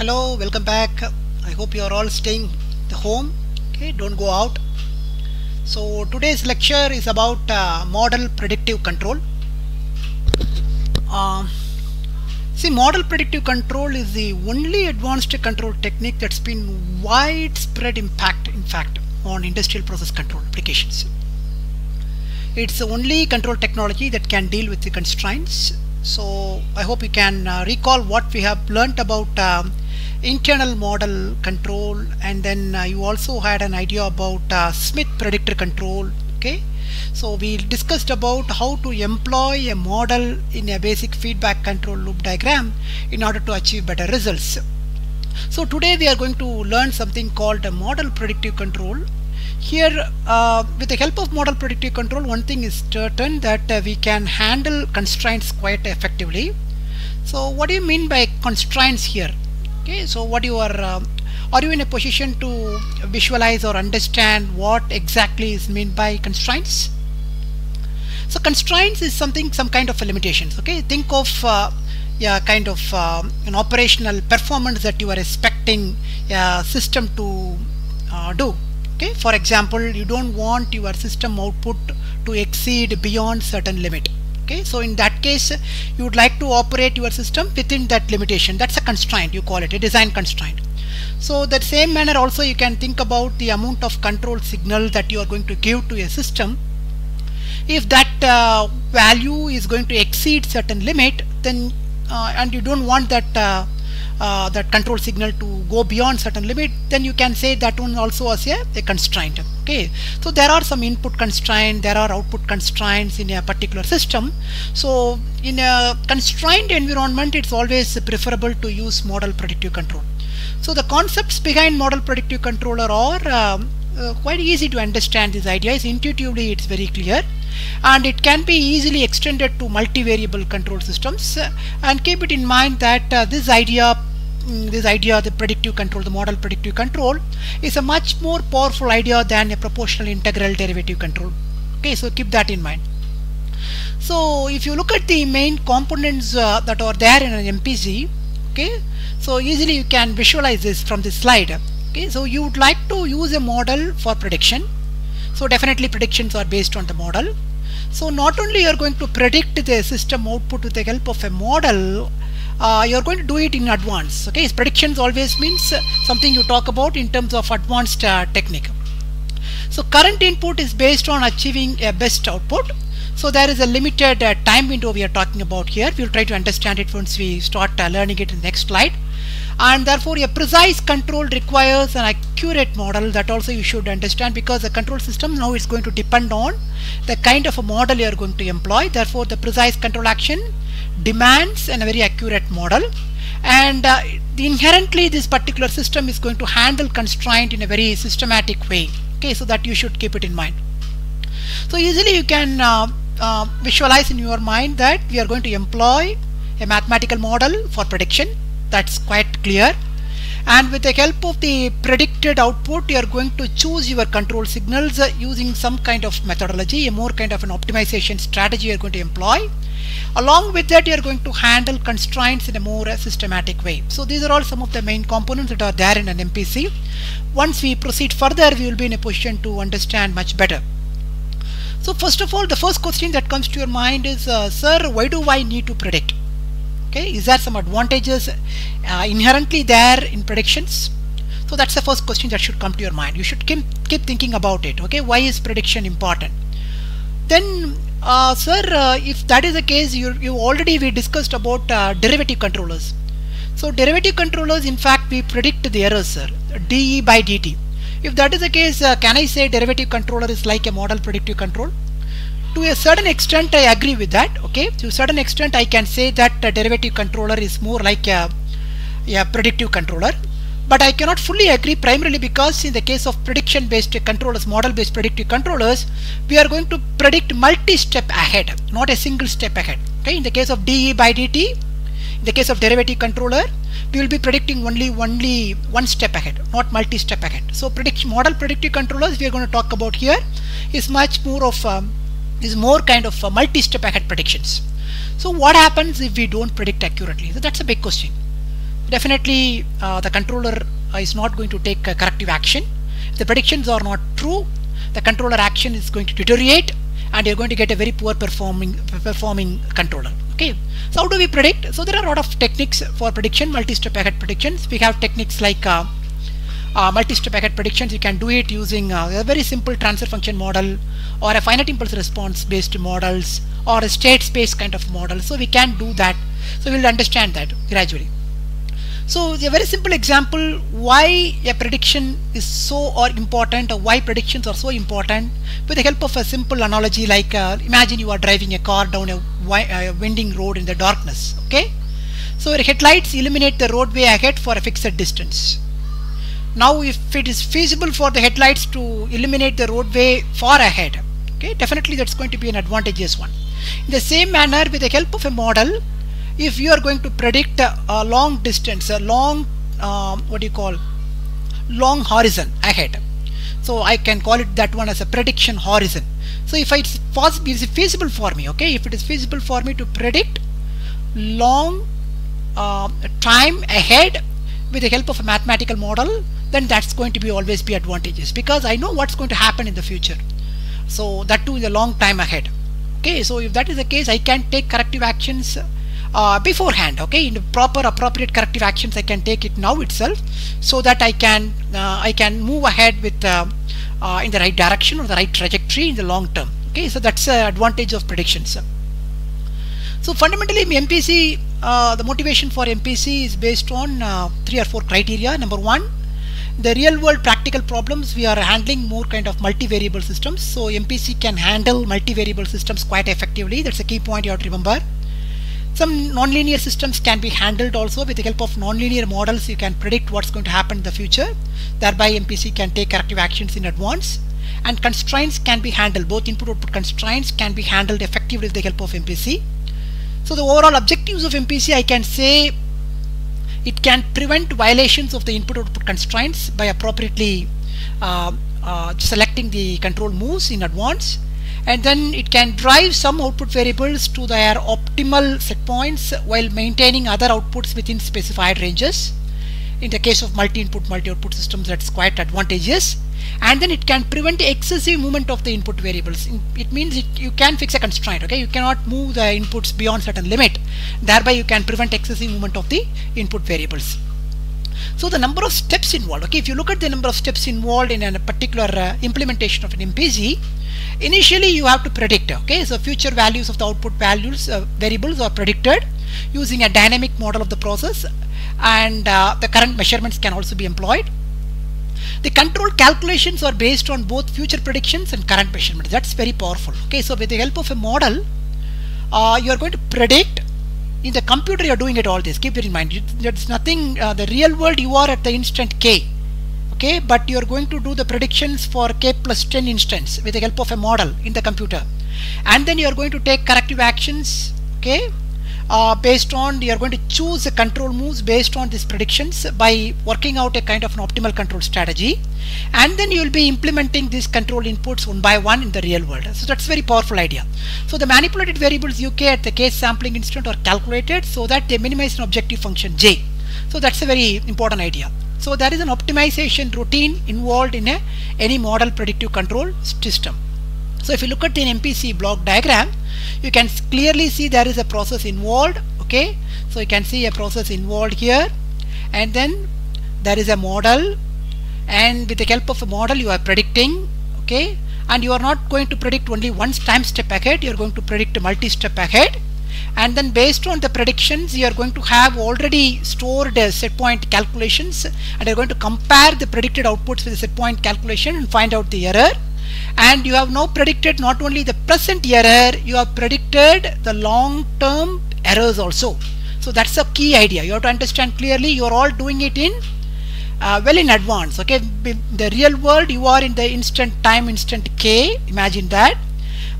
Hello, welcome back. I hope you are all staying at home. Okay, don't go out. So today's lecture is about model predictive control. Model predictive control is the only advanced control technique that's been widespread impact, in fact, on industrial process control applications. It's the only control technology that can deal with the constraints. So I hope you can recall what we have learnt about internal model control, and then you also had an idea about Smith predictor control. Okay, so we discussed about how to employ a model in a basic feedback control loop diagram in order to achieve better results. So today we are going to learn something called a model predictive control. Here, with the help of model predictive control, one thing is certain, that we can handle constraints quite effectively. So what do you mean by constraints here? Okay, so what you are you in a position to visualize or understand what exactly is meant by constraints? So constraints is some kind of a limitations. Okay, think of kind of an operational performance that you are expecting a system to do. Okay, for example, you don't want your system output to exceed beyond certain limit. Okay, so in that case, you would like to operate your system within that limitation. That's a constraint, you call it a design constraint. So that same manner also you can think about the amount of control signal that you are going to give to a system. If that value is going to exceed certain limit, then and you don't want that that control signal to go beyond certain limit, then you can say that one also as a constraint. Okay, so there are some input constraints, there are output constraints in a particular system. So in a constrained environment, it's always preferable to use model predictive control. So the concepts behind model predictive controller are quite easy to understand. This idea is intuitively, it's very clear, and it can be easily extended to multivariable control systems. And keep it in mind that this idea, the predictive control, the model predictive control, is a much more powerful idea than a proportional integral derivative control. Okay, so keep that in mind. So if you look at the main components that are there in an MPC, okay, so easily you can visualize this from this slide. Okay, so you would like to use a model for prediction. So definitely predictions are based on the model. So not only you are going to predict the system output with the help of a model, you are going to do it in advance. Okay, predictions always means something you talk about in terms of advanced technique. So current input is based on achieving a best output. So there is a limited time window we are talking about here. We will try to understand it once we start learning it in the next slide. And therefore a precise control requires an accurate model. That also you should understand, because the control system now is going to depend on the kind of a model you are going to employ. Therefore the precise control action demands a very accurate model, and inherently this particular system is going to handle constraint in a very systematic way. Okay, so that you should keep it in mind. So easily you can visualize in your mind that we are going to employ a mathematical model for prediction. That's quite clear, and with the help of the predicted output, you are going to choose your control signals using some kind of methodology, a more kind of an optimization strategy you are going to employ. Along with that, you are going to handle constraints in a more systematic way. So these are all some of the main components that are there in an MPC. Once we proceed further, we will be in a position to understand much better. So first of all, the first question that comes to your mind is, sir, why do I need to predict? Okay, is there some advantages inherently there in predictions? So that's the first question that should come to your mind. You should keep thinking about it. Okay, why is prediction important? Then sir, if that is the case, we discussed about derivative controllers. So derivative controllers, in fact, we predict the errors, sir, dE by dt. If that is the case, can I say derivative controller is like a model predictive control? To a certain extent, I agree with that. Okay, to a certain extent, I can say that a derivative controller is more like a predictive controller. But I cannot fully agree, primarily because in the case of prediction based controllers, model based predictive controllers, we are going to predict multi-step ahead, not a single step ahead. Okay, in the case of dE by dt, in the case of derivative controller, we will be predicting only one step ahead, not multi-step ahead. So model predictive controllers we are going to talk about here is much more of more kind of multi-step ahead predictions. So what happens if we don't predict accurately? So that's a big question. definitely the controller is not going to take corrective action. If the predictions are not true, the controller action is going to deteriorate and you're going to get a very poor performing controller. Okay, so how do we predict? So there are a lot of techniques for prediction, multi-step ahead predictions. We have techniques like multi-step ahead predictions. You can do it using a very simple transfer function model or a finite impulse response based models or a state space kind of model. So we can do that. So we'll understand that gradually. So a very simple example why a prediction is so important, or why predictions are so important, with the help of a simple analogy like imagine you are driving a car down a winding road in the darkness. Okay, so your headlights illuminate the roadway ahead for a fixed distance. Now if it is feasible for the headlights to illuminate the roadway far ahead, okay, definitely that's going to be an advantageous one. In the same manner, with the help of a model, if you are going to predict a long distance, a long long horizon ahead, so I can call it that one as a prediction horizon. So if it's possible, is it feasible for me? Okay, if it is feasible for me to predict long time ahead with the help of a mathematical model, then that's going to be always be advantageous, because I know what's going to happen in the future. So that too is a long time ahead. Okay, so if that is the case, I can take corrective actions beforehand. Okay, in the proper appropriate corrective actions I can take it now itself, so that I can move ahead with in the right direction or the right trajectory in the long term. Okay, so that's the advantage of predictions. So fundamentally MPC, the motivation for MPC is based on 3 or 4 criteria. Number 1, the real world practical problems, we are handling more kind of multivariable systems, so MPC can handle multivariable systems quite effectively. That's a key point you have to remember. Some nonlinear systems can be handled also. With the help of nonlinear models you can predict what's going to happen in the future, thereby MPC can take corrective actions in advance. And constraints can be handled, both input output constraints can be handled effectively with the help of MPC. So the overall objectives of MPC, I can say it can prevent violations of the input output constraints by appropriately selecting the control moves in advance, and then it can drive some output variables to their optimal set points while maintaining other outputs within specified ranges. In the case of multi-input multi-output systems, that's quite advantageous. And then it can prevent excessive movement of the input variables. It means you can fix a constraint. Okay, you cannot move the inputs beyond certain limit, thereby you can prevent excessive movement of the input variables. So the number of steps involved, okay, if you look at the number of steps involved in a particular implementation of an MPC, initially you have to predict. Okay, so future values of the output values variables are predicted using a dynamic model of the process, and the current measurements can also be employed. The control calculations are based on both future predictions and current measurements. That's very powerful. Okay, so with the help of a model, you are going to predict. In the computer you are doing it all this. Keep it in mind. There's nothing. The real world you are at the instant k. Okay, but you are going to do the predictions for k plus 10 instance with the help of a model in the computer, and then you are going to take corrective actions. Okay. Based on, you are going to choose the control moves based on these predictions by working out a kind of an optimal control strategy, and then you will be implementing these control inputs one by one in the real world. So that's a very powerful idea. So the manipulated variables UK at the case sampling instant are calculated so that they minimize an objective function J. So that's a very important idea. So there is an optimization routine involved in any model predictive control system. So if you look at the MPC block diagram, you can clearly see there is a process involved. Okay, so you can see a process involved here, and then there is a model, and with the help of a model you are predicting. Okay, and you are not going to predict only one time step ahead, you are going to predict a multi-step ahead, and then based on the predictions you are going to have already stored set point calculations, and you are going to compare the predicted outputs with the set point calculation and find out the error. And you have now predicted not only the present error, you have predicted the long-term errors also. So that's a key idea. You have to understand clearly. You are all doing it in well in advance. Okay, the real world you are in the instant time instant k. Imagine that.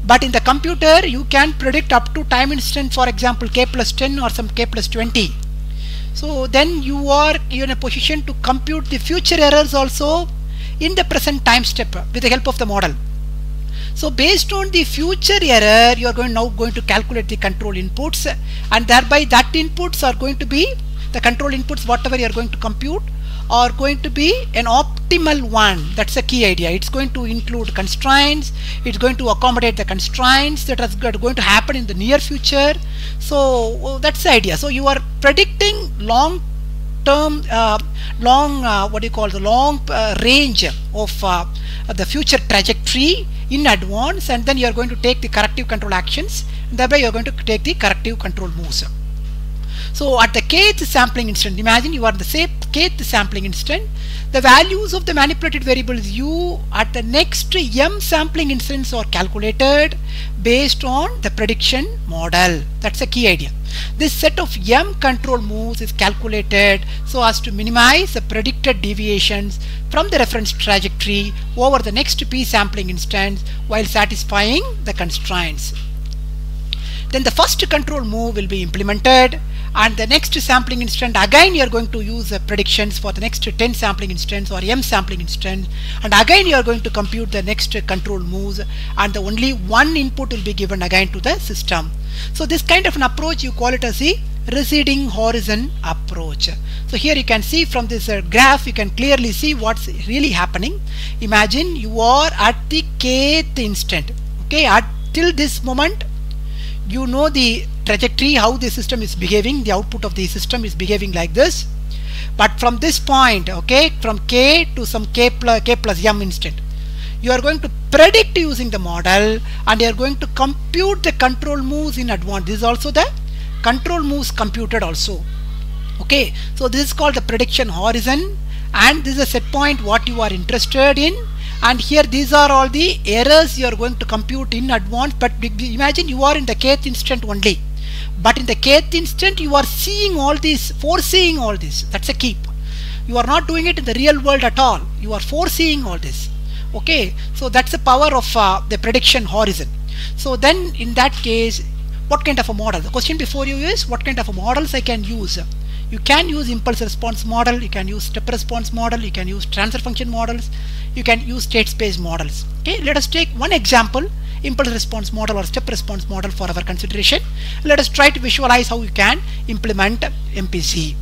But in the computer you can predict up to time instant, for example k plus 10 or some k plus 20. So then you are in a position to compute the future errors also in the present time step with the help of the model. So based on the future error, you are now going to calculate the control inputs, and thereby that inputs are going to be the control inputs whatever you are going to compute are going to be an optimal one. That's a key idea. It's going to include constraints, it's going to accommodate the constraints that are going to happen in the near future. So that's the idea. So you are predicting long term, long range of the future trajectory in advance, and then you are going to take the corrective control actions, and thereby you are going to take the corrective control moves. So at the kth sampling instant, imagine you are the same kth sampling instant, the values of the manipulated variables u at the next m sampling instance are calculated based on the prediction model. That's a key idea. This set of m control moves is calculated so as to minimize the predicted deviations from the reference trajectory over the next p sampling instance while satisfying the constraints. Then the first control move will be implemented, and the next sampling instant again you are going to use the predictions for the next 10 sampling instance or m sampling instance, and again you are going to compute the next control moves, and the only one input will be given again to the system. So this kind of an approach you call it as the receding horizon approach. So here you can see from this graph, you can clearly see what's really happening. Imagine you are at the kth instant, okay, till this moment you know the trajectory, how the system is behaving, the output of the system is behaving like this. But from this point, okay, from k to some k plus m instant, you are going to predict using the model, and you are going to compute the control moves in advance. This is also the control moves computed also. Okay, so this is called the prediction horizon, and this is a set point what you are interested in. And here these are all the errors you are going to compute in advance. But imagine you are in the kth instant only, but in the kth instant you are seeing all these, foreseeing all this. That's a key. You are not doing it in the real world at all. You are foreseeing all this. Okay, so that's the power of the prediction horizon. So then in that case, what kind of a model? The question before you is what kind of models I can use. You can use impulse response model, you can use step response model, you can use transfer function models, you can use state space models. Okay, let us take one example, impulse response model or step response model for our consideration. Let us try to visualize how you can implement MPC.